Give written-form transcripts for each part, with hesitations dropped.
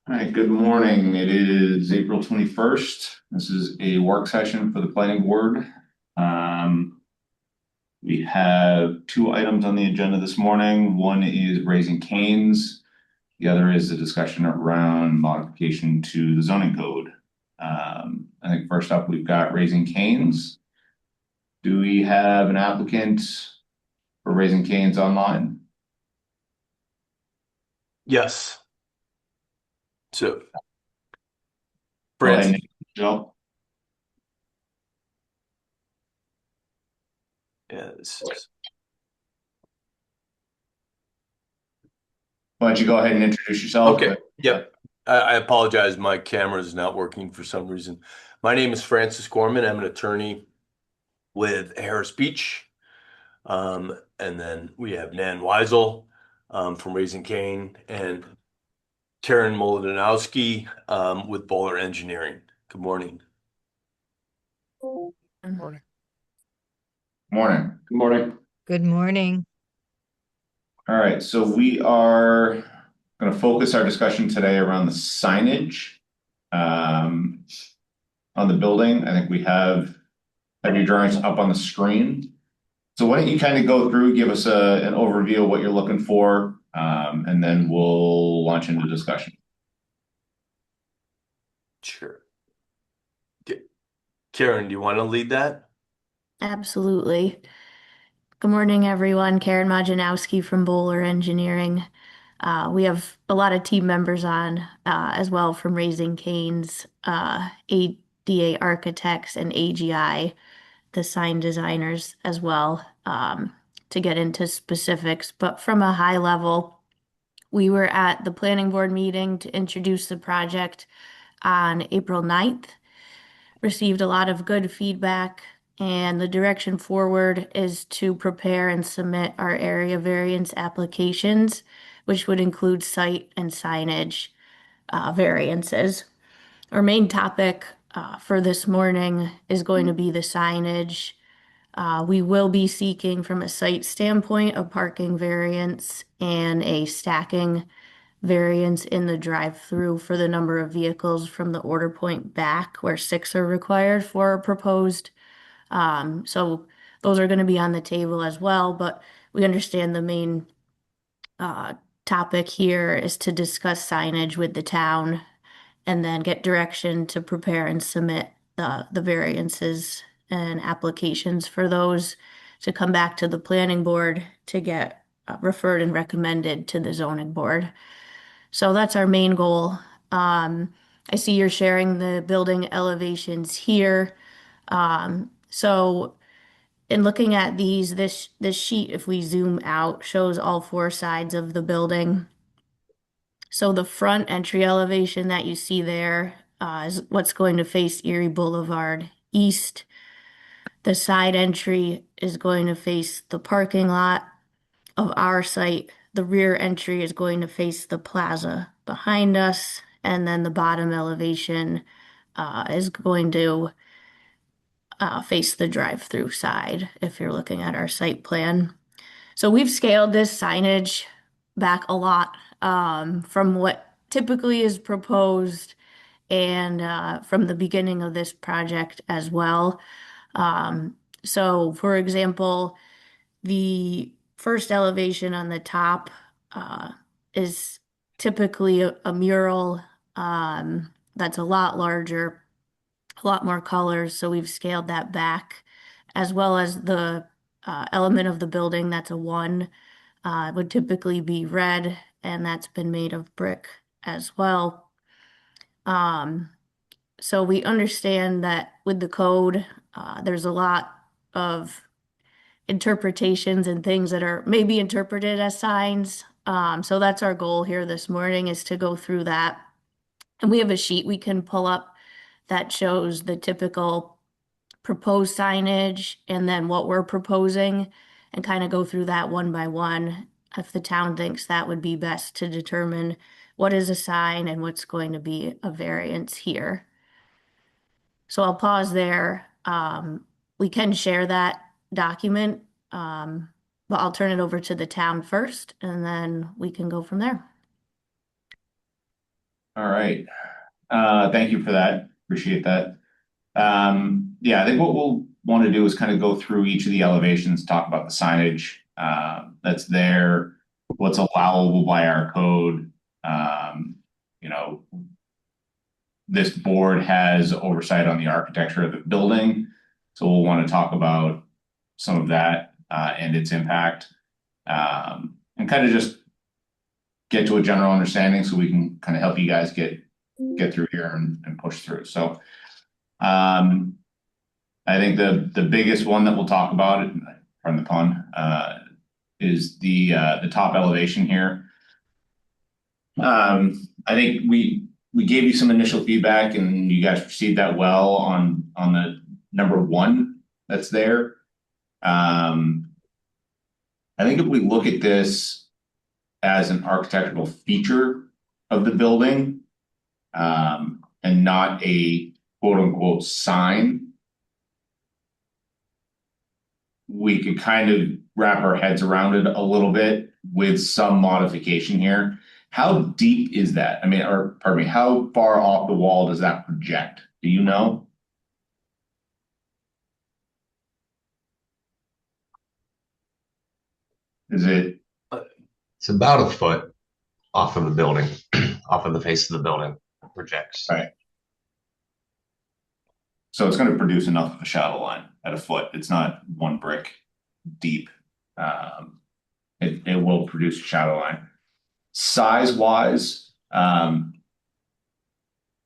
All right, good morning. It is April 21st. This is a work session for the planning board. Um, we have two items on the agenda this morning. One is raising canes. The other is a discussion around modification to the zoning code. I think first up, we've got raising canes. Do we have an applicant for raising canes online? Yes. So Go ahead Francis, and Jill. yeah, this is Why don't you go ahead and introduce yourself? okay. Yep. I apologize. My camera is not working for some reason. My name is Francis Gorman. I'm an attorney with Harris Beach. And then we have Nan Weisel from Raising Cane and Karen Molidanowski with Bowler Engineering. Good morning. Good morning. Morning. Good morning. Good morning. All right, so we are going to focus our discussion today around the signage um, on the building. I think we have your drawings up on the screen. So why don't you kind of go through, give us an overview of what you're looking for, and then we'll launch into discussion. Sure. K- Karen, do you want to lead that? Absolutely. Good morning, everyone. Karen Majanowski from Bowler Engineering. We have a lot of team members on as well from Raising Cane's, ADA Architects, and AGI, the sign designers as well, to get into specifics. But from a high level, we were at the planning board meeting to introduce the project on April 9th. Received a lot of good feedback, and the direction forward is to prepare and submit our area variance applications, which would include site and signage variances. Our main topic for this morning is going to be the signage. We will be seeking, from a site standpoint, a parking variance and a stacking variance in the drive-through for the number of vehicles from the order point back, where six are required for a proposed. So those are going to be on the table as well, but we understand the main uh, topic here is to discuss signage with the town and then get direction to prepare and submit the variances and applications for those to come back to the planning board to get referred and recommended to the zoning board. So that's our main goal. I see you're sharing the building elevations here. So in looking at these, this sheet, if we zoom out, shows all four sides of the building. So the front entry elevation that you see there is what's going to face Erie Boulevard East. The side entry is going to face the parking lot of our site. The rear entry is going to face the plaza behind us, and then the bottom elevation is going to face the drive-through side if you're looking at our site plan. So we've scaled this signage back a lot from what typically is proposed and from the beginning of this project as well. So, for example, the first elevation on the top uh, is typically a mural that's a lot larger, a lot more colors. So we've scaled that back, as well as the element of the building that's a one would typically be red, and that's been made of brick as well. Um, so we understand that with the code, there's a lot of interpretations and things that are maybe interpreted as signs. So that's our goal here this morning, is to go through that. And we have a sheet we can pull up that shows the typical proposed signage and then what we're proposing, and kind of go through that one by one if the town thinks that would be best to determine what is a sign and what's going to be a variance here. So I'll pause there. We can share that document, um, but I'll turn it over to the town first, and then we can go from there. All right. Thank you for that. Appreciate that. Yeah, I think what we'll want to do is kind of go through each of the elevations, talk about the signage that's there, what's allowable by our code. You know, this board has oversight on the architecture of the building, so we'll want to talk about some of that and its impact, and kind of just get to a general understanding so we can kind of help you guys get through here and push through. So I think the biggest one that we'll talk about, from the pun, is the top elevation here. I think we gave you some initial feedback and you guys received that well on the number one that's there. I think if we look at this as an architectural feature of the building, and not a quote unquote sign, we could kind of wrap our heads around it a little bit with some modification here. How deep is that? I mean, or pardon me, how far off the wall does that project? Do you know? Is it It's about a foot off of the building, off of the face of the building, it projects. right? So it's going to produce enough of a shadow line at a foot. It's not one brick deep. It will produce a shadow line. Size wise, can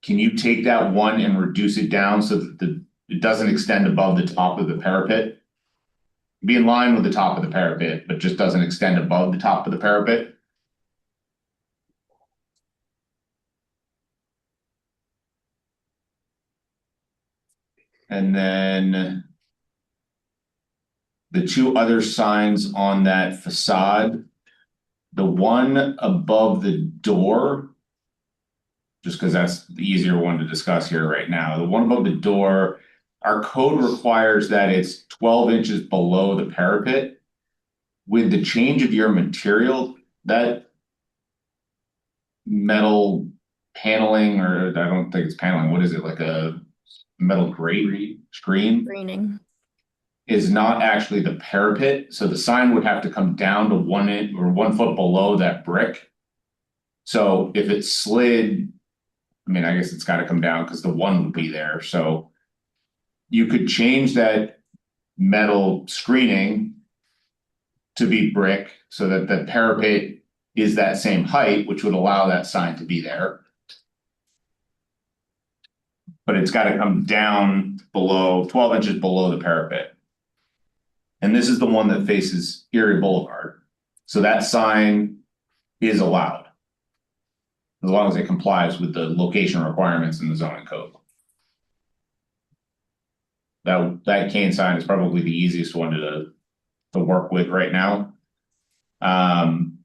you take that one and reduce it down so that it doesn't extend above the top of the parapet? Be in line with the top of the parapet, but just doesn't extend above the top of the parapet. And then the two other signs on that facade, the one above the door, just because that's the easier one to discuss here right now. The one above the door, our code requires that it's 12 inches below the parapet. With the change of your material, that metal paneling, or I don't think it's paneling, what is it, like a metal grate screen? Raining. Is not actually the parapet, so the sign would have to come down to 1 inch or 1 foot below that brick. So if it slid, I mean, I guess it's got to come down because the one would be there. So you could change that metal screening to be brick so that the parapet is that same height, which would allow that sign to be there. But it's got to come down below 12 inches below the parapet. And this is the one that faces Erie Boulevard. So that sign is allowed, as long as it complies with the location requirements in the zoning code. That cane sign is probably the easiest one to work with right now. And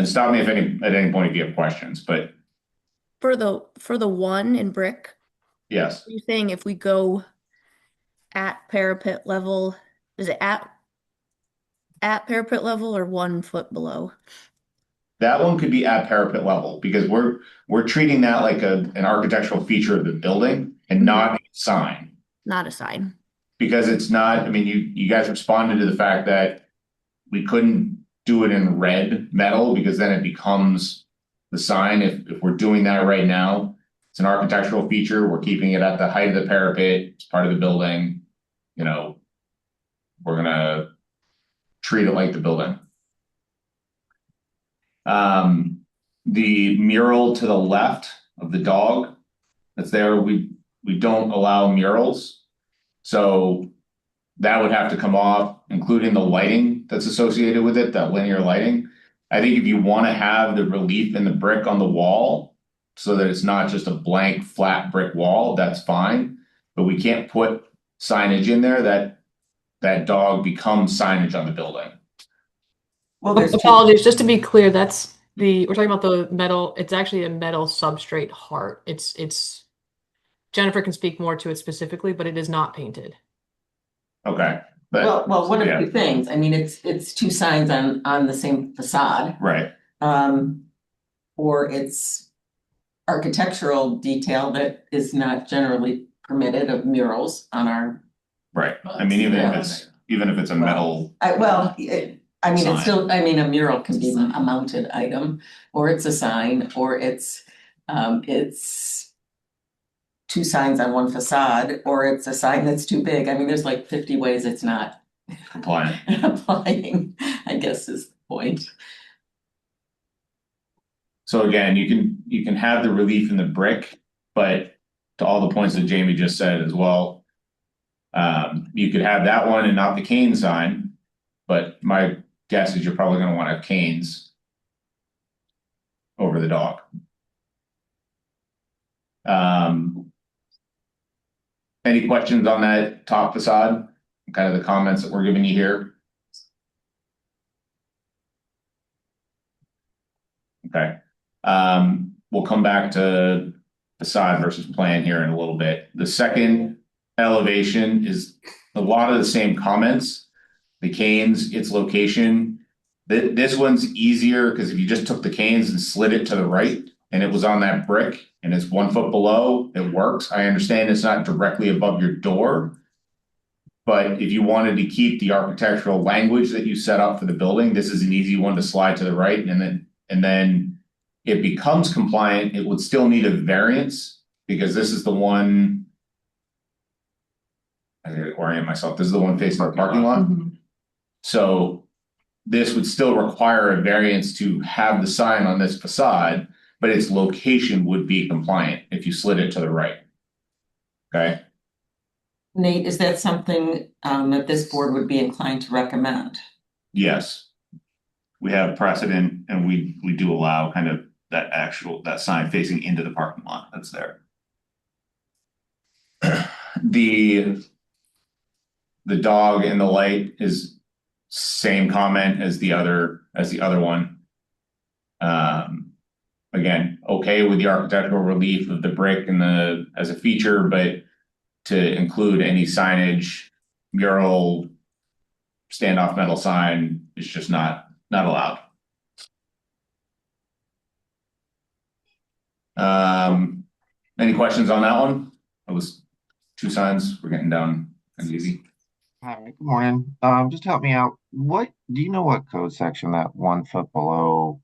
stop me if at any point if you have questions, but For the one in brick, yes. are you saying if we go at parapet level, is it at parapet level or 1 foot below? That one could be at parapet level because we're treating that like an architectural feature of the building and not a sign. Not a sign. Because it's not, I mean, you guys responded to the fact that we couldn't do it in red metal because then it becomes the sign. If we're doing that right now, it's an architectural feature. We're keeping it at the height of the parapet. It's part of the building. You know, we're gonna treat it like the building. The mural to the left of the dog that's there, we don't allow murals. So that would have to come off, including the lighting that's associated with it, that linear lighting. I think if you want to have the relief in the brick on the wall so that it's not just a blank flat brick wall, that's fine. But we can't put signage in there that dog becomes signage on the building. Well, there's apologies, just to be clear, we're talking about the metal, it's actually a metal substrate heart. It's Jennifer can speak more to it specifically, but it is not painted. Okay. But Well, one yeah. of two things. I mean, it's two signs on the same facade, Right. or it's architectural detail that is not generally permitted of murals on our, Right, I mean, even if it's a metal, I mean, Sign. it's still, I mean, a mural can be a mounted item, or it's a sign, or it's two signs on one facade, or it's a sign that's too big. I mean, there's like 50 ways it's not compliant. applying, I guess is the point. So again, you can have the relief in the brick, but to all the points that Jamie just said as well. You could have that one and not the cane sign, but my guess is you're probably gonna want to have canes over the dog. Any questions on that top facade? Kind of the comments that we're giving you here? Okay, we'll come back to facade versus plan here in a little bit. The second elevation is a lot of the same comments. The canes, its location. This one's easier because if you just took the canes and slid it to the right and it was on that brick and it's 1 foot below, it works. I understand it's not directly above your door. But if you wanted to keep the architectural language that you set up for the building, this is an easy one to slide to the right, and then it becomes compliant. It would still need a variance because this is the one. I gotta orient myself. This is the one facing the parking lot. So this would still require a variance to have the sign on this facade, but its location would be compliant if you slid it to the right. Okay. Nate, is that something that this board would be inclined to recommend? Yes. We have precedent and we do allow kind of that sign facing into the parking lot that's there. The dog in the light is same comment as the other one. Again, okay with the architectural relief of the brick and as a feature, but to include any signage, mural, standoff metal sign is just not allowed. Any questions on that one? It was 2 signs. We're getting down kind of easy. Hi, good morning. Just help me out. What do you know what code section that 1 foot below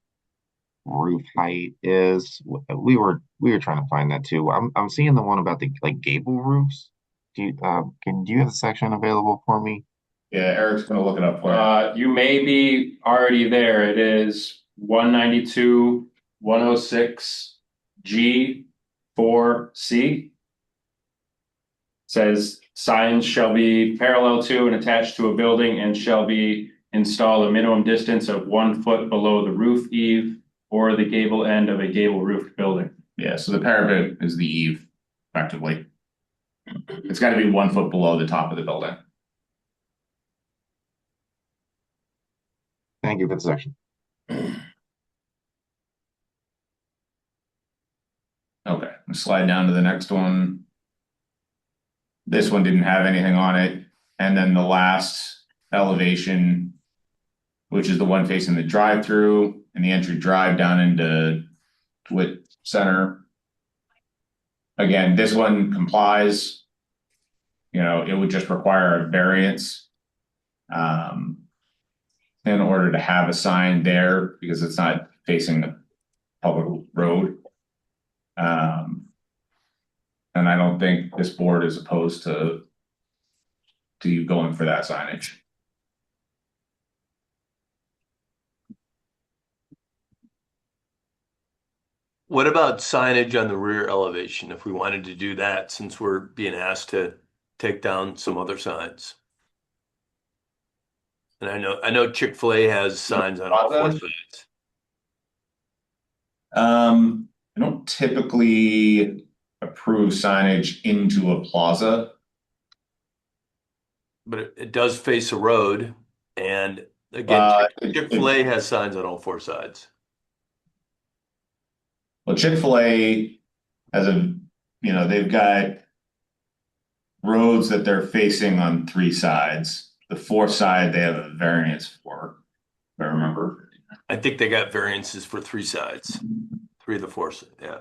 roof height is? We were trying to find that too. I'm seeing the one about the like gable roofs. Do you have the section available for me? Yeah, Eric's gonna look it up for you. You may be already there. It is 192, 106 G 4C. Says signs shall be parallel to and attached to a building and shall be installed a minimum distance of 1 foot below the roof eave or the gable end of a gable roofed building. Yeah, so the parapet is the eave, effectively. It's gotta be 1 foot below the top of the building. Thank you for the section. Okay, let's slide down to the next one. This one didn't have anything on it. And then the last elevation, which is the one facing the drive-through and the entry drive down into Twit Center. Again, this one complies. You know, it would just require a variance in order to have a sign there because it's not facing the public road. And I don't think this board is opposed to you going for that signage. What about signage on the rear elevation if we wanted to do that since we're being asked to take down some other signs? And I know Chick-fil-A has signs on all 4 sides. I don't typically approve signage into a plaza. But it does face a road, and again, Chick-fil-A has signs on all 4 sides. Well, Chick-fil-A has they've got roads that they're facing on 3 sides. The 4th side they have a variance for, if I remember. I think they got variances for 3 sides. 3 of the 4, yeah.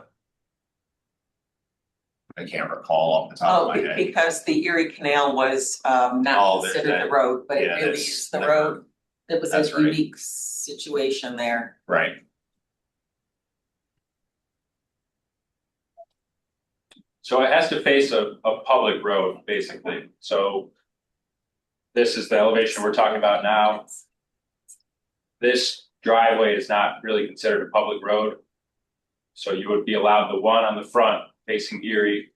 I can't recall off the top of my head. Because the Erie Canal was Oh, not there's considered that. the road, but it Yeah, really that's- is the road. It was a that's right. unique situation there. Right. So it has to face a public road, basically, so. This is the elevation we're talking about now. This driveway is not really considered a public road. So you would be allowed the one on the front facing Erie.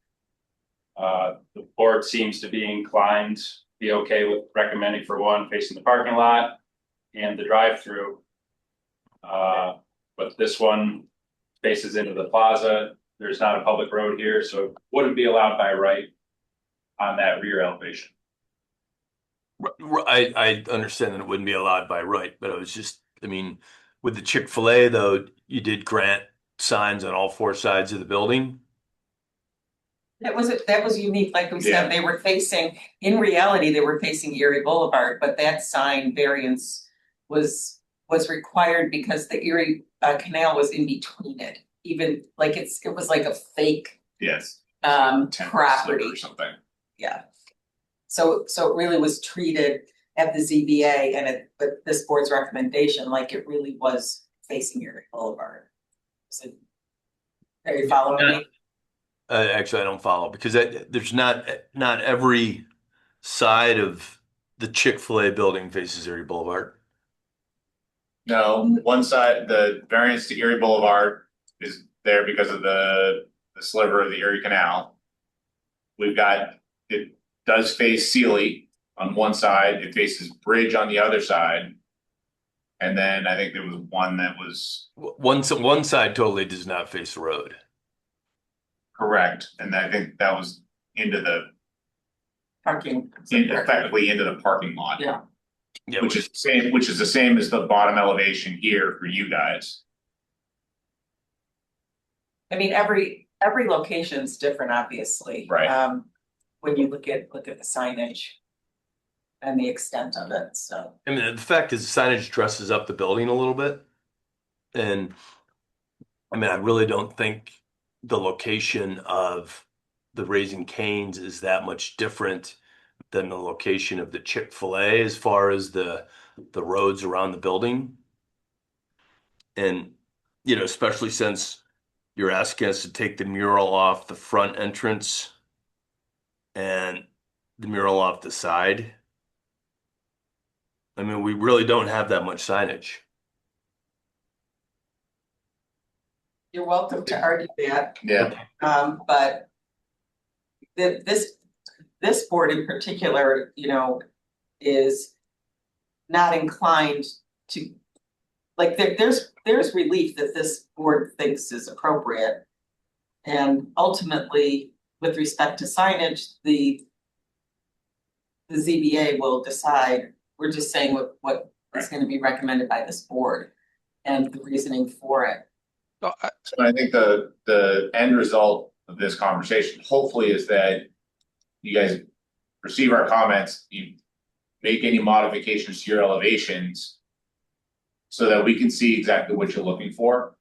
The board seems to be inclined, be okay with recommending for one facing the parking lot and the drive-through. But this one faces into the plaza. There's not a public road here, so it wouldn't be allowed by right on that rear elevation. I understand that it wouldn't be allowed by right, but I mean, with the Chick-fil-A though, you did grant signs on all four sides of the building. That was unique, like we Yeah. said, they were facing, in reality, they were facing Erie Boulevard, but that sign variance was required because the Erie Canal was in between it. Even like it was like a fake Yes. property. Or something. Yeah. So it really was treated at the ZBA but this board's recommendation, like it really was facing Erie Boulevard. So, are you following me? Actually, I don't follow because there's not every side of the Chick-fil-A building faces Erie Boulevard. No, one side, the variance to Erie Boulevard is there because of the sliver of the Erie Canal. It does face Sealy on one side, it faces Bridge on the other side. And then I think there was one that was One side totally does not face the road. correct, and I think that was into the, Parking. effectively into the parking lot. Yeah. Yeah, Which is the same as the bottom elevation here for you guys. I mean, every location's different, obviously. Right. When you look at the signage and the extent of it, so. I mean, the fact is the signage dresses up the building a little bit. And I mean, I really don't think the location of the Raising Cane's is that much different than the location of the Chick-fil-A as far as the roads around the building. And, especially since you're asking us to take the mural off the front entrance and the mural off the side. I mean, we really don't have that much signage. You're welcome to argue that, Yeah. but this board in particular, is not inclined to, like, there's relief that this board thinks is appropriate. And ultimately, with respect to signage, the ZBA will decide. We're just saying what is going to be recommended by this board and the reasoning for it. So I think the end result of this conversation, hopefully, is that you guys receive our comments, you make any modifications to your elevations so that we can see exactly what you're looking for,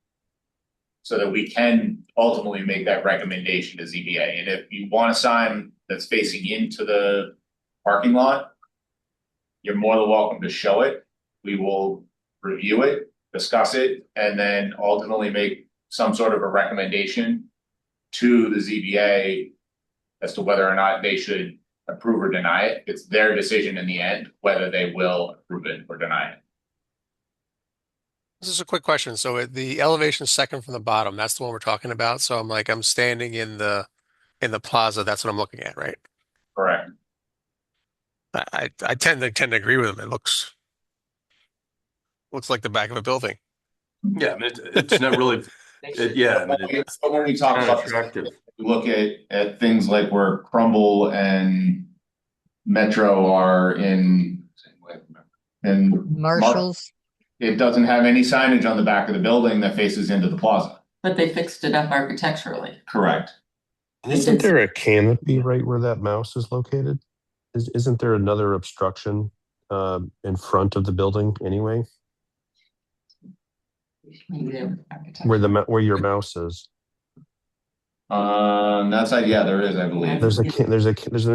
so that we can ultimately make that recommendation to ZBA. And if you want a sign that's facing into the parking lot, you're more than welcome to show it. We will review it, discuss it, and then ultimately make some sort of a recommendation to the ZBA as to whether or not they should approve or deny it. It's their decision in the end, whether they will approve it or deny it. This is a quick question. So the elevation second from the bottom, that's the one we're talking about. So I'm standing in the plaza. That's what I'm looking at, right? Correct. I tend to agree with him. It looks like the back of a building. Yeah, I mean, it's not really. Yeah, I mean, it's But when we talk kind of about, attractive. we look at things like where Crumble and Metro are in Marshalls. It doesn't have any signage on the back of the building that faces into the plaza. But they fixed it up architecturally. Correct. Isn't there a canopy right where that mouse is located? Isn't there another obstruction in front of the building anyway? Where your mouse is? On that side, yeah, there is, I believe. There's an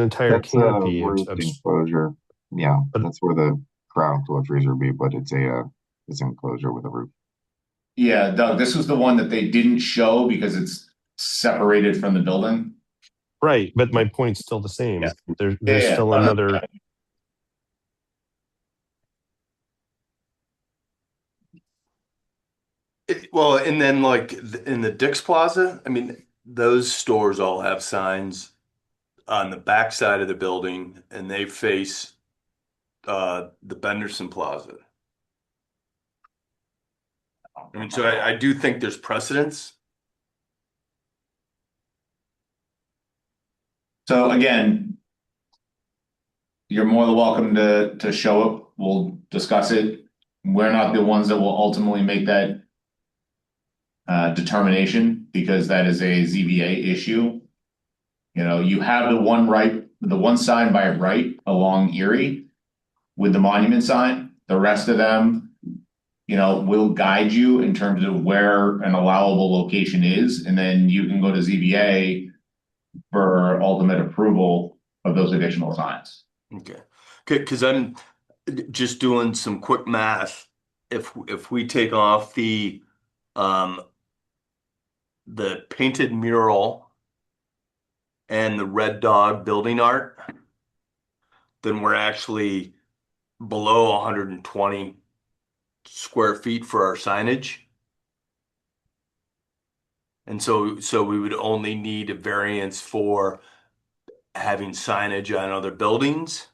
entire That's a canopy roof enclosure. Yeah, But- that's where the crowd floor freezer would be, but it's an enclosure with a roof. Yeah, Doug, this was the one that they didn't show because it's separated from the building. right, but my point's still the same. Yeah. There's Yeah, still yeah. another. Well, and then like in the Dick's Plaza, I mean, those stores all have signs on the back side of the building and they face the Benderson Plaza. I mean, so I do think there's precedence. So again, you're more than welcome to show up. We'll discuss it. We're not the ones that will ultimately make that determination because that is a ZBA issue. You know, you have the one sign by right along Erie with the monument sign. The rest of them, you know, will guide you in terms of where an allowable location is, and then you can go to ZBA for ultimate approval of those additional signs. Okay. Because I'm just doing some quick math. If we take off the painted mural and the red dog building art, then we're actually below 120 square feet for our signage. And so we would only need a variance for having signage on other buildings,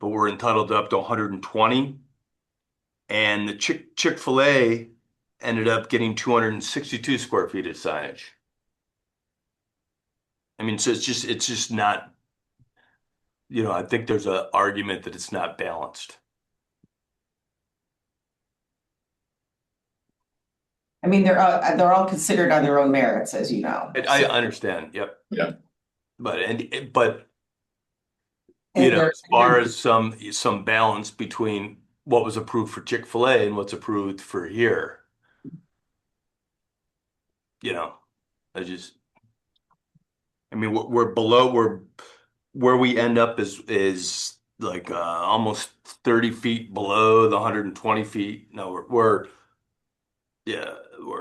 but we're entitled to up to 120. And the Chick-fil-A ended up getting 262 square feet of signage. I mean, so it's just not, you know, I think there's an argument that it's not balanced. I mean, they're all considered on their own merits, as you know. I understand. Yep. Yeah. But you And know, they're- as far as some balance between what was approved for Chick-fil-A and what's approved for here, you know, I mean, we're below, where we end up is like almost 30 feet below the 120 feet. No, we're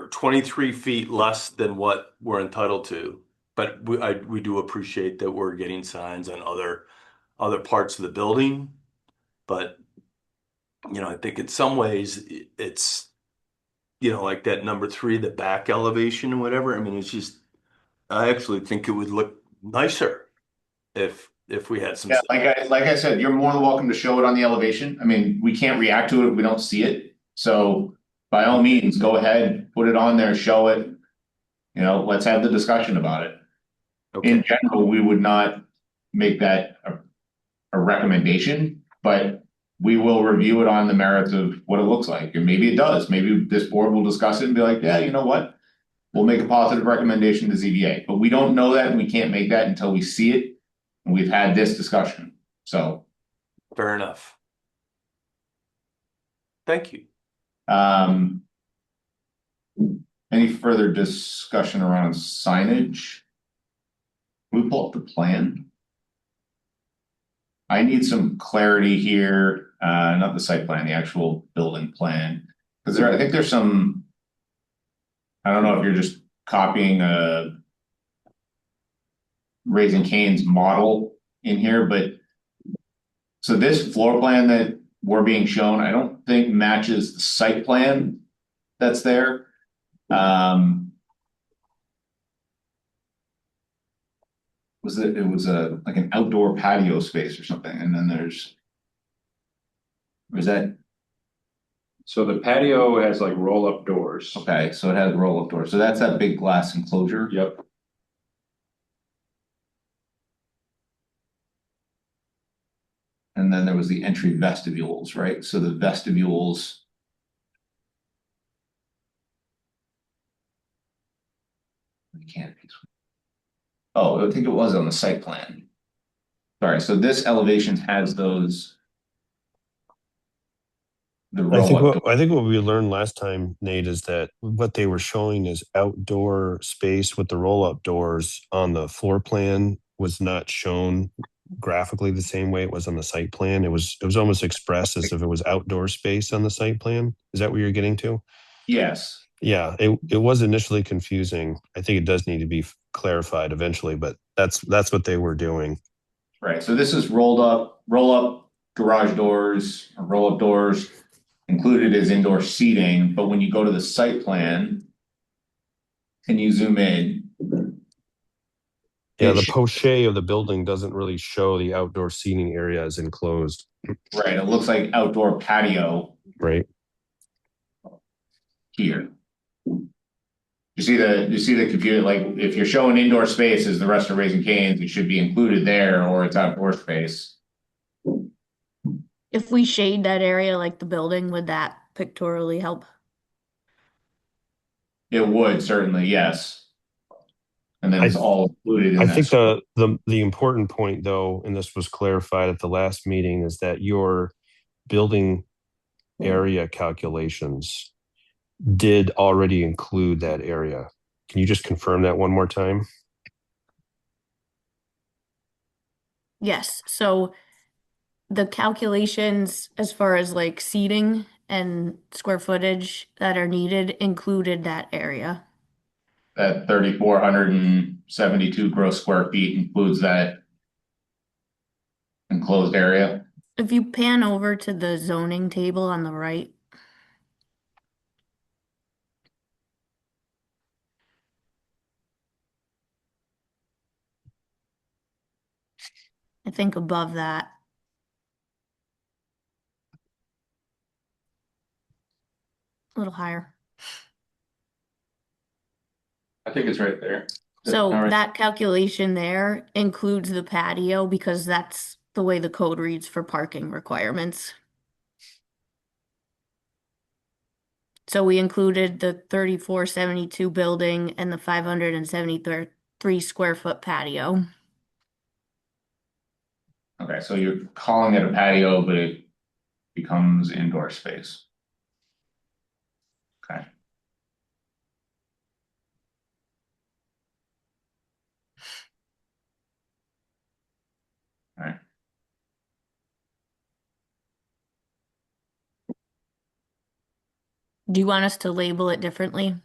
23 feet less than what we're entitled to. But we do appreciate that we're getting signs on other parts of the building. But, you know, I think in some ways it's, you know, like that number 3, the back elevation or whatever. I mean, it's just, I actually think it would look nicer if we had some. Yeah, like I said, you're more than welcome to show it on the elevation. I mean, we can't react to it if we don't see it. So by all means, go ahead, put it on there, show it. You know, let's have the discussion about it. Okay. In general, we would not make that a recommendation, but we will review it on the merits of what it looks like. And maybe it does. Maybe this board will discuss it and be like, yeah, you know what? We'll make a positive recommendation to ZBA, but we don't know that and we can't make that until we see it. And we've had this discussion. So Fair enough. Thank you. Any further discussion around signage? Can we pull up the plan? I need some clarity here, not the site plan, the actual building plan. Because I think there's some, I don't know if you're just copying a Raising Cane's model in here, but so this floor plan that we're being shown, I don't think matches the site plan that's there. It was a like an outdoor patio space or something, and then was that So the patio has like roll-up doors. okay? So it has roll-up doors. So that's that big glass enclosure. Yep. And then there was the entry vestibules, right? So the vestibules. The canopies. Oh, I think it was on the site plan. Sorry, so this elevation has those the I think roll-up what we learned last time, Nate, is that what they were showing is outdoor space with the roll-up doors on the floor plan was not shown graphically the same way it was on the site plan. It was almost expressed as if it was outdoor space on the site plan. Is that what you're getting to? Yes. Yeah, it was initially confusing. I think it does need to be clarified eventually, but that's what they were doing. Right, so this is roll-up garage doors, or roll-up doors included as indoor seating, but when you go to the site plan, can you zoom in? Yeah, It the sh- poche of the building doesn't really show the outdoor seating area as enclosed, Right, it looks like outdoor patio right? here. You see the computer, like, if you're showing indoor space as the rest of Raising Cane's, it should be included there, or it's outdoor space. If we shade that area like the building, would that pictorially help? It would certainly, yes. And then I it's all included in I that. think the important point though, and this was clarified at the last meeting, is that your building area calculations did already include that area. Can you just confirm that one more time? Yes, so the calculations as far as like seating and square footage that are needed included that area. That 3,472 gross square feet includes that enclosed area. If you pan over to the zoning table on the right, I think above that. A little higher. I think it's right there. So All right. that calculation there includes the patio because that's the way the code reads for parking requirements. So we included the 3,472 building and the 573 square foot patio. Okay, so you're calling it a patio, but it becomes indoor space. Okay. All right. Do you want us to label it differently?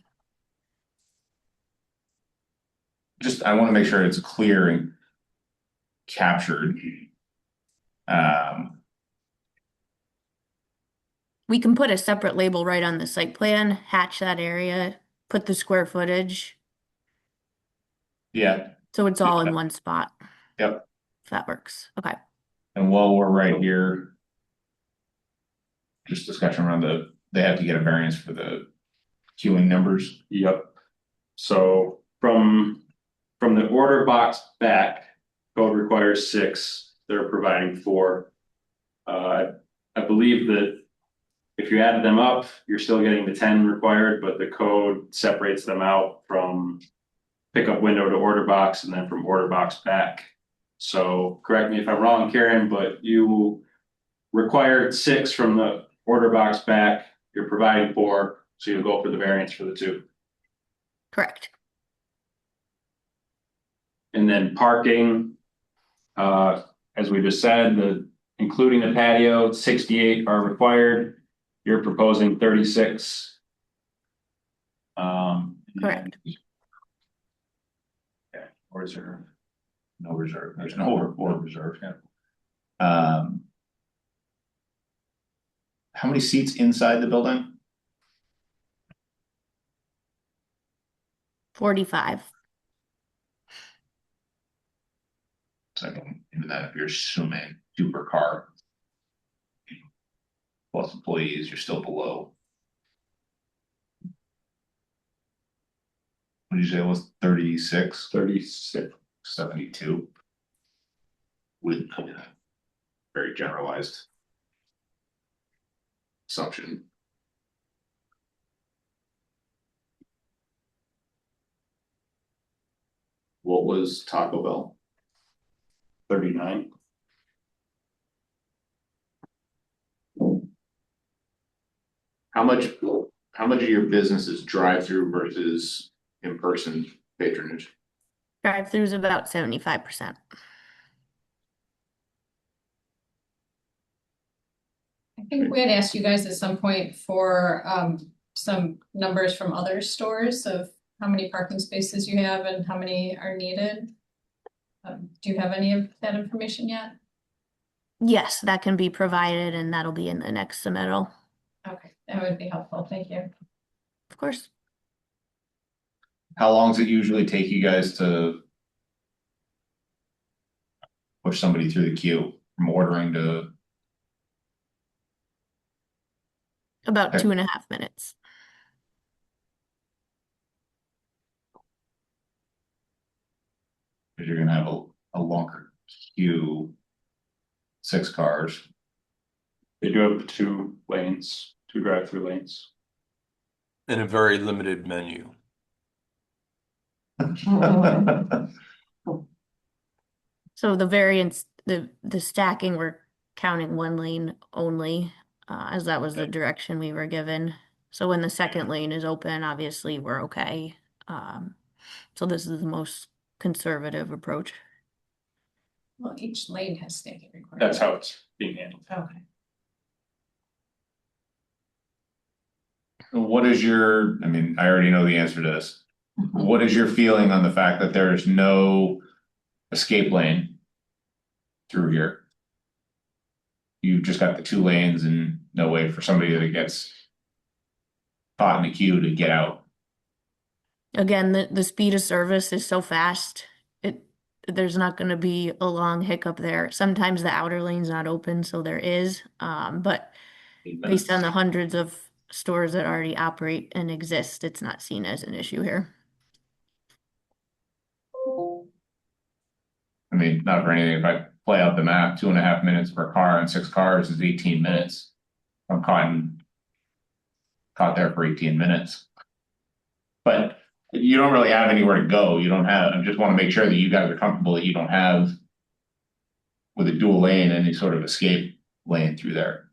Just, I want to make sure it's clear and captured. We can put a separate label right on the site plan, hatch that area, put the square footage, Yeah, so it's all in one spot, yep. if that works. Okay. And while we're right here, just discussion around they have to get a variance for the queuing numbers. Yep. So from the order box back, code requires 6. They're providing 4. I believe that if you added them up, you're still getting the 10 required, but the code separates them out from pickup window to order box and then from order box back. So correct me if I'm wrong, Karen, but you required 6 from the order box back. You're providing 4, so you'll go for the variance for the 2. Correct. And then parking, as we just said, including the patio, 68 are required. You're proposing 36. Correct. Yeah, or reserve. No reserve. There's no or reserve. Yeah. How many seats inside the building? 45. Second into that, if you're assuming supercar plus employees, you're still below. What did you say it was 36? 36. 72. With very generalized assumption. What was Taco Bell? 39. How much of your business is drive-through versus in-person patronage? Drive-throughs about 75%. I think we had asked you guys at some point for some numbers from other stores of how many parking spaces you have and how many are needed. Do you have any of that information yet? Yes, that can be provided and that'll be in the next submittal. Okay, that would be helpful. Thank you. Of course. How long does it usually take you guys to push somebody through the queue from ordering to? About Okay. 2.5 minutes. Because you're gonna have a longer queue, 6 cars. They do have 2 lanes, 2 drive-through lanes. And a very limited menu. So the variance, the stacking, we're counting 1 lane only, as that was the direction we were given. So when the second lane is open, obviously we're okay. So this is the most conservative approach. Well, each lane has stacking requirements. That's how it's being handled. Okay. What is your, I mean, I already know the answer to this. What is your feeling on the fact that there's no escape lane through here? You've just got the 2 lanes and no way for somebody that gets caught in the queue to get out. Again, the speed of service is so fast, there's not going to be a long hiccup there. Sometimes the outer lane's not open, so there is. But based on the hundreds of stores that already operate and exist, it's not seen as an issue here. I mean, not for anything, if I play out the map, 2.5 minutes per car and 6 cars is 18 minutes. I'm caught there for 18 minutes. But you don't really have anywhere to go. You don't have, I just want to make sure that you guys are comfortable that you don't have with a dual lane, any sort of escape lane through there.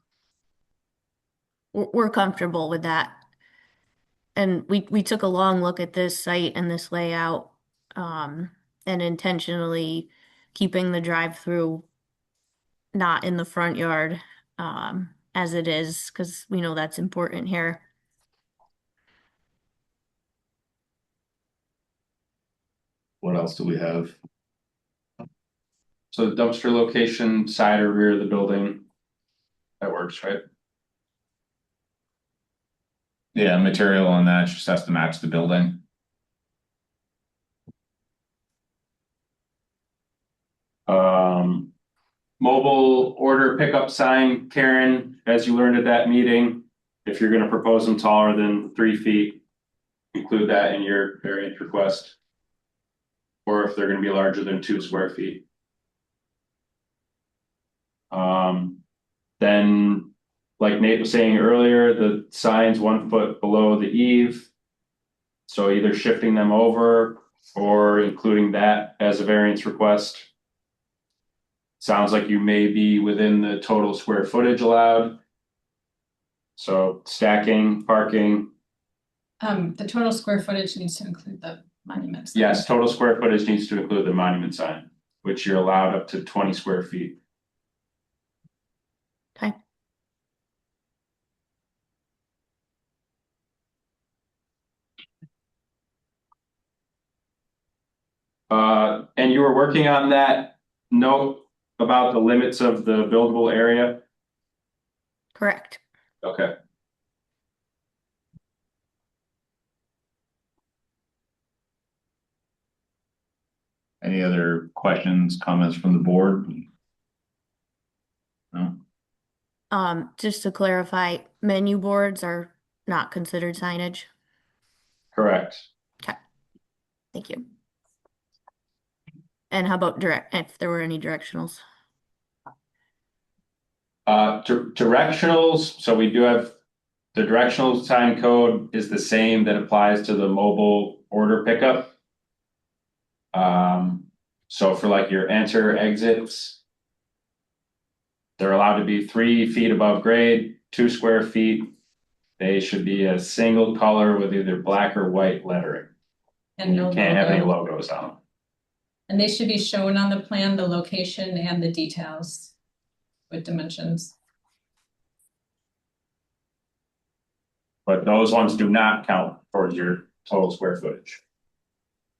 We're comfortable with that. And we took a long look at this site and this layout, and intentionally keeping the drive-through not in the front yard, as it is, because we know that's important here. What else do we have? So the dumpster location, side or rear of the building, that works, right? Yeah, material on that just has to match the building. Mobile order pickup sign, Karen, as you learned at that meeting, if you're gonna propose them taller than 3 feet, include that in your variance request. Or if they're gonna be larger than 2 square feet. Then, like Nate was saying earlier, the sign's 1 foot below the eave. So either shifting them over or including that as a variance request. Sounds like you may be within the total square footage allowed. So stacking, parking, The total square footage needs to include the monuments. yes, total square footage needs to include the monument sign, which you're allowed up to 20 square feet. Okay. And you were working on that note about the limits of the buildable area? Correct. Okay. Any other questions, comments from the board? No? Just to clarify, menu boards are not considered signage. Correct. Okay. Thank you. And how about if there were any directionals? Directionals, so we do have the directional sign code is the same that applies to the mobile order pickup. So for like your enter exits, they're allowed to be 3 feet above grade, 2 square feet, They should be a single color with either black or white lettering. And You no can't have any logo. logos on them. And they should be shown on the plan, the location and the details with dimensions. But those ones do not count towards your total square footage.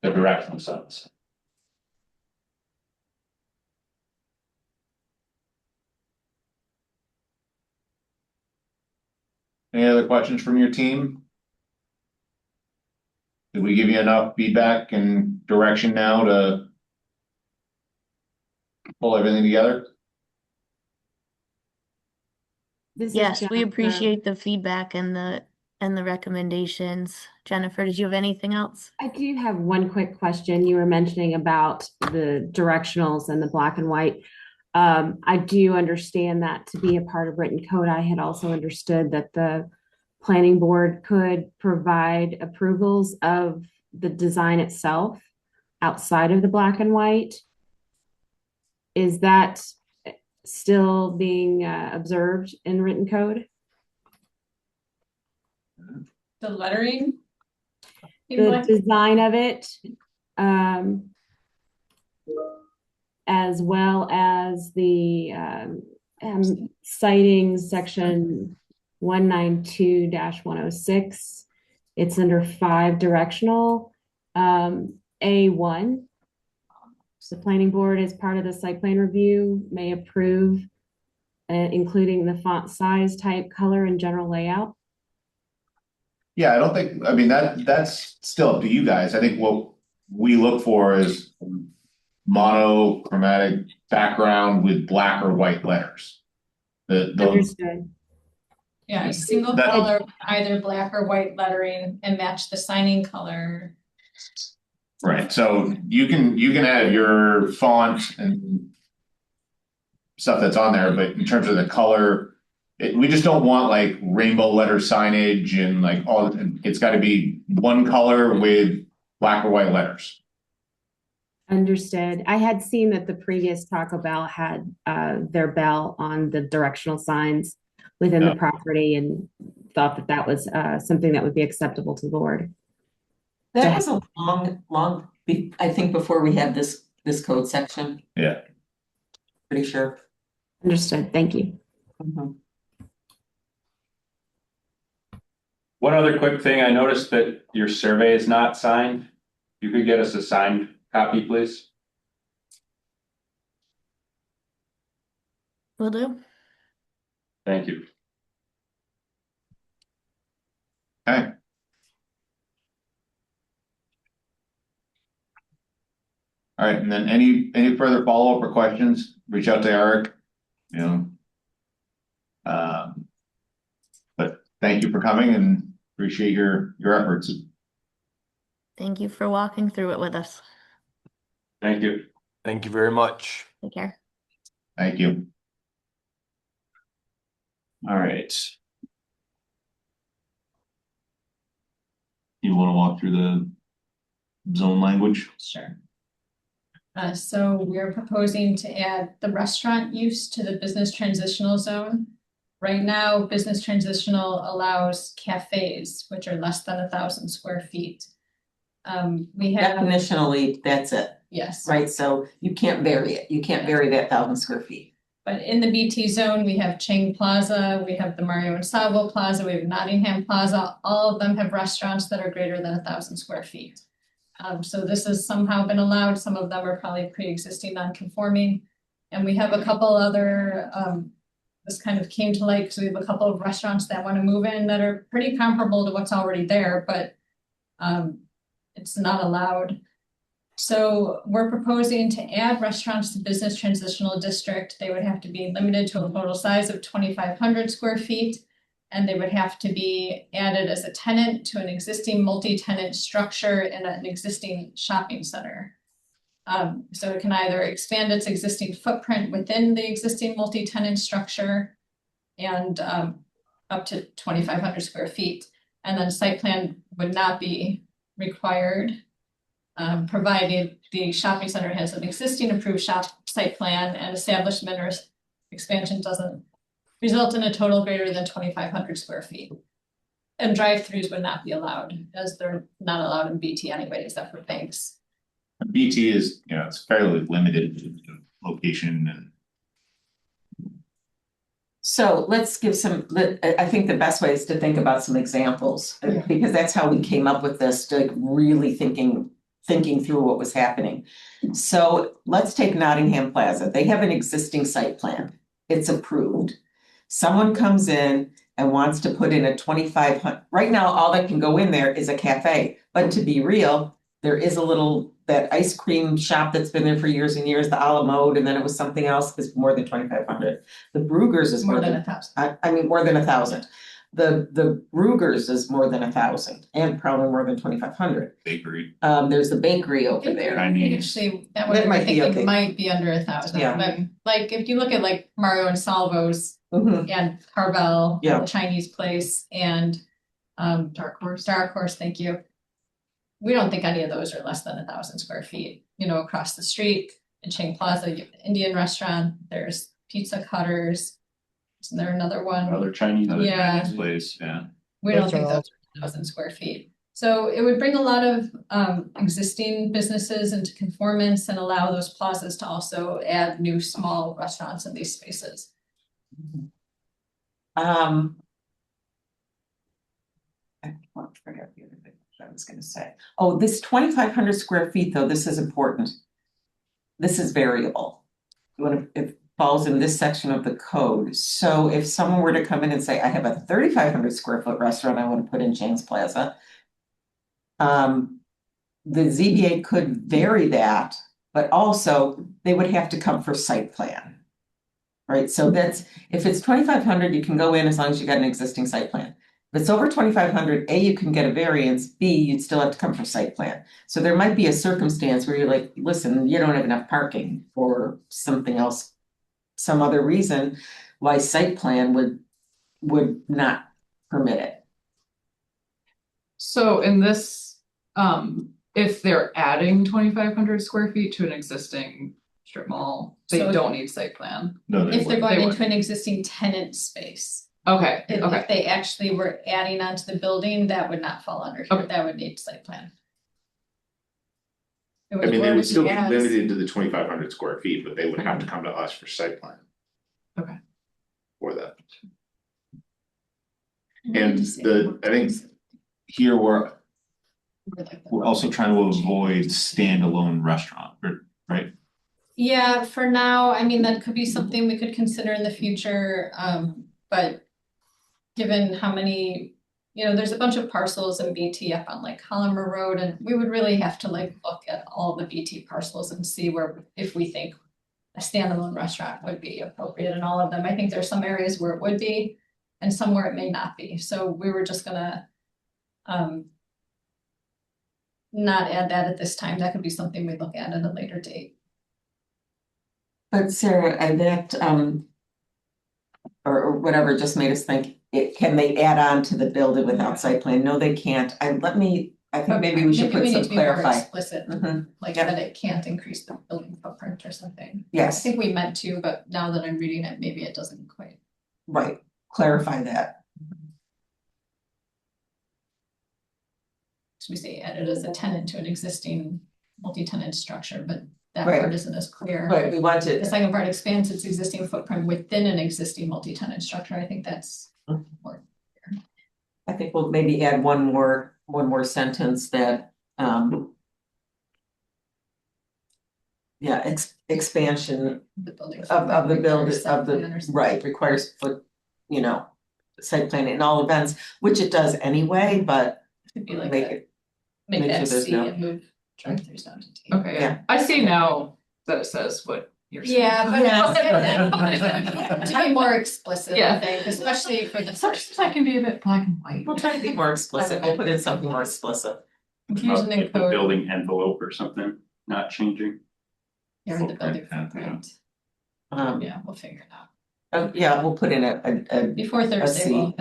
The directional signs. Any other questions from your team? Did we give you enough feedback and direction now to pull everything together? Yes, we appreciate the feedback and the recommendations. Jennifer, did you have anything else? I do have one quick question. You were mentioning about the directionals and the black and white. I do understand that to be a part of written code. I had also understood that the planning board could provide approvals of the design itself outside of the black and white. Is that still being observed in written code? The lettering? The design of it, as well as the citing section 192-106. It's under 5 directional. A1. The planning board, as part of the site plan review, may approve, including the font size, type, color, and general layout. Yeah, I don't think, I mean, that's still up to you guys. I think what we look for is monochromatic background with black or white letters. Understood. Yeah, a single That- color, either black or white lettering and match the signing color. Right, so you can add your font and stuff that's on there, but in terms of the color, we just don't want like rainbow letter signage and like all, it's gotta be one color with black or white letters. Understood. I had seen that the previous Taco Bell had their bell on the directional signs within the property, and thought that that was something that would be acceptable to the board. That was a long, I think before we had this code section, Yeah. pretty sure. Understood. Thank you. Mhm. One other quick thing, I noticed that your survey is not signed. You could get us a signed copy, please. Will do. Thank you. Okay. All right, and then any further follow-up or questions, reach out to Eric, you know. But thank you for coming and appreciate your efforts. Thank you for walking through it with us. Thank you. Thank you very much. Take care. Thank you. All right. You want to walk through the zone language? Sure. So we're proposing to add the restaurant use to the business transitional zone. Right now, business transitional allows cafes, which are less than 1,000 square feet. We have, Definitionally, that's it, yes, right? So you can't vary it. You can't vary that 1,000 square feet. but in the BT zone, we have Chang Plaza, we have the Mario and Savo Plaza, we have Nottingham Plaza. All of them have restaurants that are greater than 1,000 square feet. So this has somehow been allowed. Some of them are probably pre-existing non-conforming. And we have a couple other, this kind of came to light because we have a couple of restaurants that want to move in that are pretty comparable to what's already there, but it's not allowed. So we're proposing to add restaurants to business transitional district. They would have to be limited to a total size of 2,500 square feet. And they would have to be added as a tenant to an existing multi-tenant structure in an existing shopping center. So it can either expand its existing footprint within the existing multi-tenant structure and up to 2,500 square feet. And then site plan would not be required, provided the shopping center has an existing approved site plan and establishment or expansion doesn't result in a total greater than 2,500 square feet. And drive-throughs would not be allowed, as they're not allowed in BT anyway, except for banks. BT is, it's fairly limited to location and. So let's give I think the best way is to think about some examples, because that's how we came up with this, like really thinking through what was happening. So let's take Nottingham Plaza. They have an existing site plan. It's approved. Someone comes in and wants to put in a 2,500. Right now, all that can go in there is a cafe. But to be real, there is that ice cream shop that's been there for years and years, the a la mode, and then it was something else, is more than 2,500. The Brugger's is More than 1,000. I mean, more than 1,000. The Brugger's is more than 1,000 and probably more than 2,500. Bakery. There's the bakery over there. Actually, that That might I be think okay. it might be under 1,000. Yeah. But like if you look at like Mario and Salvo's Mhm. and Carvel, Yeah. the Chinese place, and Dark Horse, thank you. We don't think any of those are less than 1,000 square feet. Across the street in Ching Plaza, you have an Indian restaurant. There's Pizza Cutters. Isn't there another one? Another Chinese place, yeah. We don't think those are 1,000 square feet. So it would bring a lot of existing businesses into conformance and allow those plazas to also add new small restaurants in these spaces. I forgot the other thing I was going to say. Oh, this 2,500 square feet, though, this is important. This is variable. It falls in this section of the code. So if someone were to come in and say, I have a 3,500 square foot restaurant I want to put in Chang's Plaza, the ZBA could vary that, but also they would have to come for site plan. Right, so that's, if it's 2,500, you can go in as long as you got an existing site plan. If it's over 2,500, A, you can get a variance, B, you'd still have to come for site plan. So there might be a circumstance where you're like, listen, you don't have enough parking or something else, some other reason why site plan would not permit it. So in this, if they're adding 2,500 square feet to an existing strip mall, they So- don't need site plan. No, If they're going They into an existing tenant space. Okay, If they actually were adding onto the building, that would not fall under here. Okay. That would need site plan. I mean, they would still be limited to the 2,500 square feet, but they would have to come to us for site plan. Okay. For that. And I think here we're also trying to avoid standalone restaurant, right? Yeah, for now, I mean, that could be something we could consider in the future, but given how many, there's a bunch of parcels in BT up on like Collimer Road, and we would really have to like look at all the BT parcels and see if we think a standalone restaurant would be appropriate in all of them. I think there's some areas where it would be and some where it may not be. So we were just gonna not add that at this time. That could be something we look at a later date. But Sarah, and that, or whatever just made us think, can they add on to the building without site plan? No, they can't. I think maybe we should put need some to be more clarify. explicit, Mhm. like Yeah. that it can't increase the building footprint or something. I Yes, think we meant to, but now that I'm reading it, maybe it doesn't quite. right, clarify that. So we say added as a tenant to an existing multi-tenant structure, but that Right. part isn't as clear. Right, we want The to, second part expands its existing footprint within an existing multi-tenant structure. I think that's important. I think we'll maybe add one more sentence that, expansion The building. of the build, requires site of the, plan or something. right, requires site plan in all events, which it does anyway, but Could be like make that. it, Make make that sure there's C no- and move drive-throughs down to T. Okay, Yeah. I see now that it says what you're saying. Yeah, but to be more explicit, I Yeah. think, especially for the Sometimes first I can be a bit black and white. we'll try to be more explicit, we'll put in something more explicit. confusion in Like the code. building envelope or something, not changing. Or the building Footprint, footprint. Um, Yeah, we'll figure it out. yeah, we'll put in a Before Thursday, C. we'll.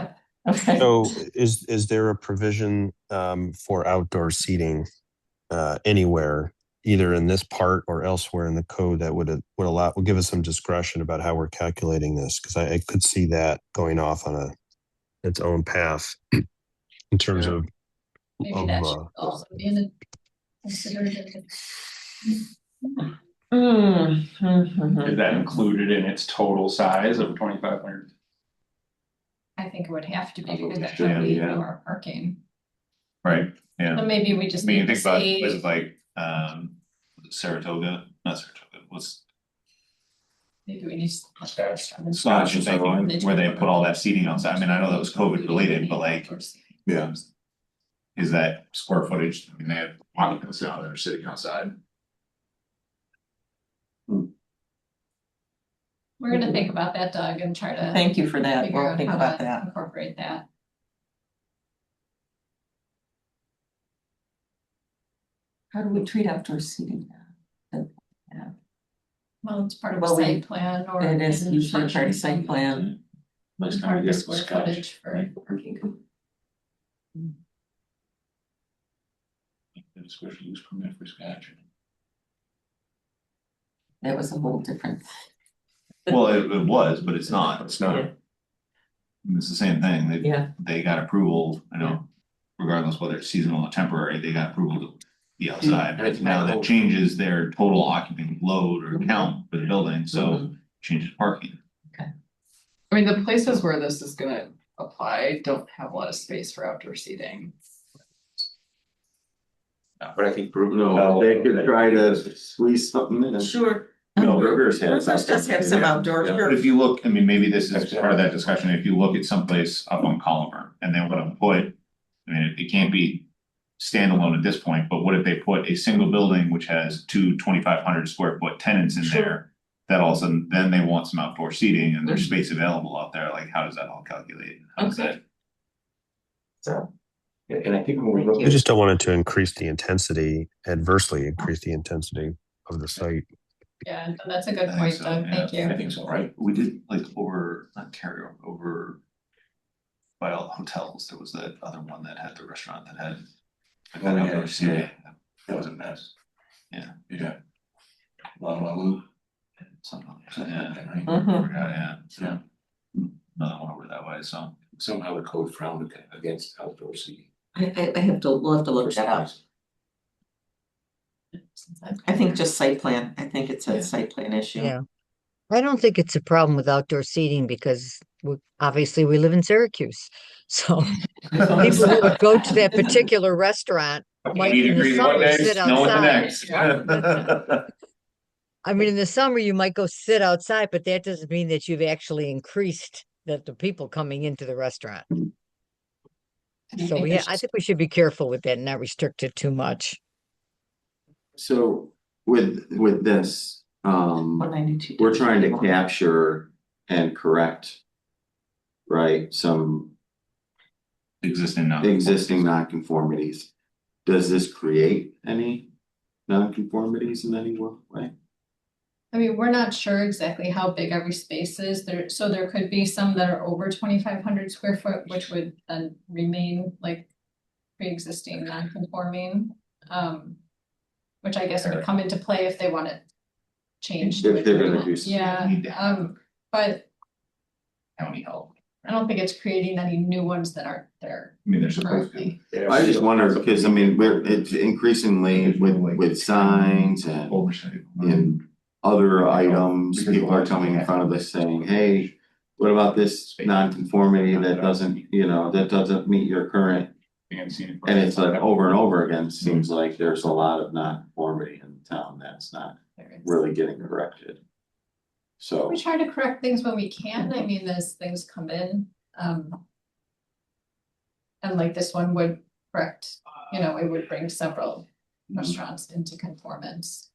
okay. So is there a provision for outdoor seating anywhere, either in this part or elsewhere in the code that would give us some discretion about how we're calculating this? Because I could see that going off on its own path. in terms of Maybe that should of also be in considered. Is that included in its total size of 2,500? I think it would have to be because that Yeah, would be yeah. more parking. Right, yeah. So maybe we I just mean, you need to think about, say. was it like, Saratoga, not Saratoga, what's Maybe we need. Scotch, I think, where they put all that seating outside. I mean, I know that was COVID related, but like, Yeah. is that square footage? I mean, they have Occupants now that are sitting outside. We're gonna think about that, Doug, and try to. Thank you for that. Figure We'll out think how about to that. incorporate that. How do we treat outdoor seating? Well, it's part of a Well, site plan or. It is an usually part of intention site plan. from Part of the square footage for. Special use permit for Scotch. That was a whole different. well, it was, but it's not. It's not. It's the same thing. Yeah. They got approval, you know, regardless whether it's seasonal or temporary, they got approval to be outside. And it's Now not that open. changes their total occupant load or count for the building, so changes parking. I mean, the places where this is gonna apply don't have a lot of space for outdoor seating. But I think No, they could try to squeeze something in. Sure. No, Burgers has. Burgers does have some outdoor. Yeah, but if you look, I mean, maybe this is part of that discussion, if you look at someplace up on Collimer and they wanna put. I mean, it can't be standalone at this point, but what if they put a single building which has two 2,500 square foot tenants in there? That all of a sudden, then they want some outdoor seating and there's space available out there, like how does that all calculate? How does that? So, and I think when we look I just don't want it to increase the intensity, adversely increase the intensity of the site. Yeah, that's a good I think point, so, Doug, yeah. thank you. I think so, right? We did like over, not carryover, over. By all the hotels, there was that other one that had the restaurant that had. Oh, yeah, outdoor seating. yeah. That was a mess. Yeah. Yeah. Lalalu. Something like that, yeah. Mhm. Yeah. Another one over that way, so. Somehow the code frowned against outdoor seating. I have to, we'll have to look that up. I think just site plan. I think it's a site plan issue. Yeah. I don't think it's a problem with outdoor seating because obviously we live in Syracuse. So people who would go to that particular restaurant might in the summer sit outside. I mean, in the summer you might go sit outside, but that doesn't mean that you've actually increased the people coming into the restaurant. So I think we should be careful with that and not restrict it too much. So with this, 192. we're trying to capture and correct, right, some Existing nonconformities. Does this create any nonconformities in any way? I mean, we're not sure exactly how big every space is there, so there could be some that are over 2,500 square foot, which would then remain like pre-existing non-conforming. Which I guess would come into play if they want to change. If they're gonna do something. Yeah, but County help. I don't think it's creating any new ones that aren't there I mean, they're supposed to. currently. I just wonder, because I mean, it's increasingly with signs and other items, people are coming in front of us saying, hey, what about this nonconformity that doesn't meet your current. And it's like over and over again, seems like there's a lot of nonconformity in town that's not really getting corrected. So. We try to correct things when we can. I mean, as things come in. And like this one would correct, it would bring several restaurants into conformance.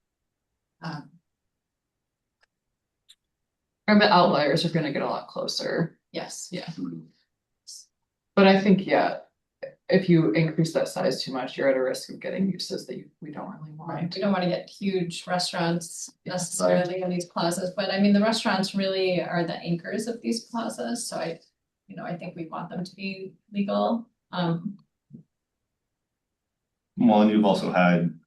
And the outliers are gonna get a lot closer. Yes. Yeah. But I think, if you increase that size too much, you're at a risk of getting uses that we don't really want. Right, we don't want to get huge restaurants necessarily in these plazas, but I mean, the restaurants really are the anchors of these plazas, so I think we want them to be legal. Well, and you've also had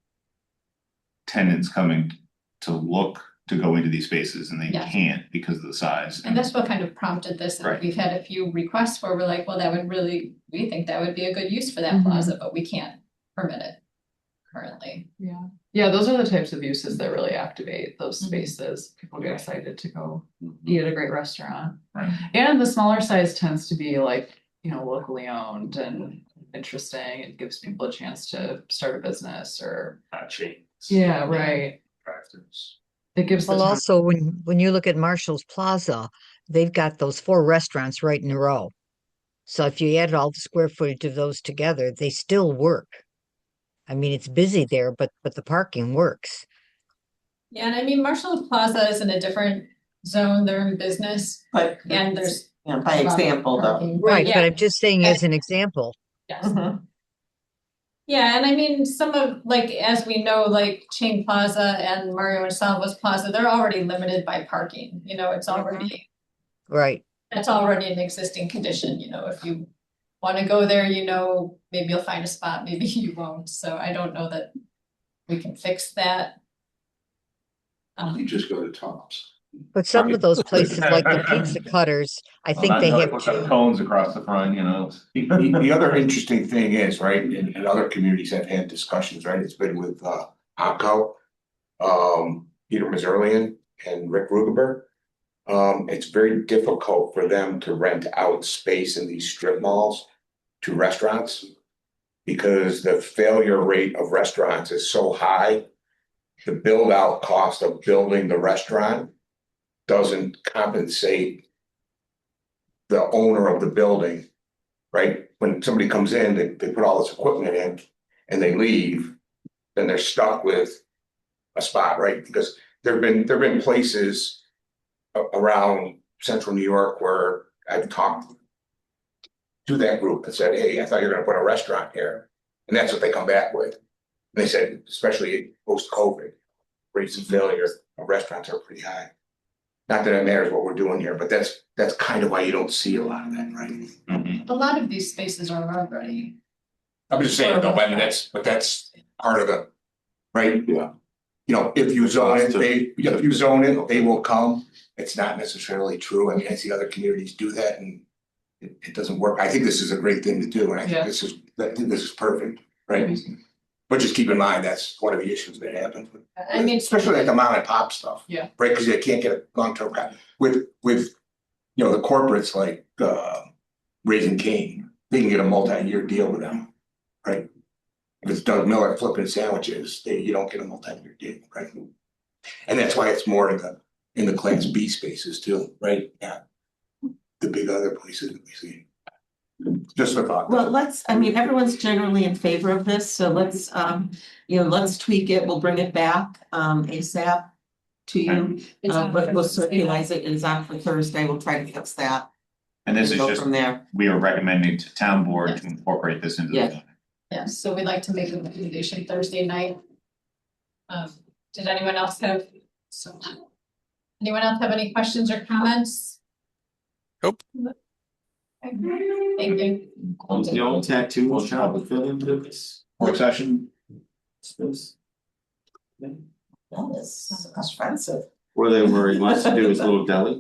tenants coming to look to go into these spaces and they Yeah. can't because of the size. And that's what kind of prompted this. And Right. we've had a few requests where we're like, well, we think that would be a good use for that Mhm. plaza, but we can't permit it currently. Yeah, yeah, those are the types of uses that really activate those Mhm. spaces. People get excited to go eat at a great restaurant. Right. And the smaller size tends to be like, you know, locally owned and interesting. It gives people a chance to start a business or. Chains. Yeah, right. Drive-throughs. It gives the Well, time. also, when you look at Marshall's Plaza, they've got those 4 restaurants right in a row. So if you add all the square footage of those together, they still work. I mean, it's busy there, but the parking works. Yeah, and I mean, Marshall Plaza is in a different zone, they're in business, But, and there's. yeah, by example though. parking, Right, yeah. but I'm just saying as an example. Yes. Mhm. Yeah, and I mean, some of, like, as we know, like Chain Plaza and Mario and Salva's Plaza, they're already limited by parking, you know, it's already, Right. that's already an existing condition, you know, if you want to go there, you know, maybe you'll find a spot, maybe you won't, so I don't know that we can fix that. You just go to Tom's. But some of those places, like the pizza cutters, I think they have Put two. cones across the front, you know. The other interesting thing is, right, and other communities have had discussions, right, it's been with APCO, Peter Mazzurlian and Rick Rugenberg. It's very difficult for them to rent out space in these strip malls to restaurants because the failure rate of restaurants is so high. The build out cost of building the restaurant doesn't compensate the owner of the building, right? When somebody comes in, they put all this equipment in and they leave, then they're stuck with a spot, right? Because there've been places around central New York where I've talked to that group and said, hey, I thought you were gonna put a restaurant here. And that's what they come back with. And they said, especially post-COVID, rates of failure of restaurants are pretty high. Not that it matters what we're doing here, but that's kind of why you don't see a lot of that, right? A lot of these spaces are already. I'm just saying, though, I mean, that's part of the, right? Yeah. You know, if you zone it, they will come. It's not necessarily true. I mean, I see other communities do that and it doesn't work. I think this is a great thing to do, and I think this is perfect, right? But just keep in mind, that's one of the issues that happens. I mean, Especially like the mom and pop stuff. Yeah. Right, because they can't get a long-term with you know, the corporates like Raising Cane, they can get a multi-year deal with them, right? If it's Doug Miller flipping sandwiches, you don't get a multi-year deal, right? And that's why it's more in the class B spaces too, right? Yeah. The big other places that we see. Just a thought. Well, everyone's generally in favor of this, so let's tweak it, we'll bring it back, ASAP to you. But we'll circulate it, it's on for Thursday, we'll try to fix that. And this is Go just, from there. we are recommending to town board to incorporate this into the Yeah. zoning. Yeah, so we'd like to make a recommendation Thursday night. Did anyone else have any questions or comments? Nope. Thank you. The old tattoo shop would fit into this Work session. space. That is expensive. Where he wants to do his little deli.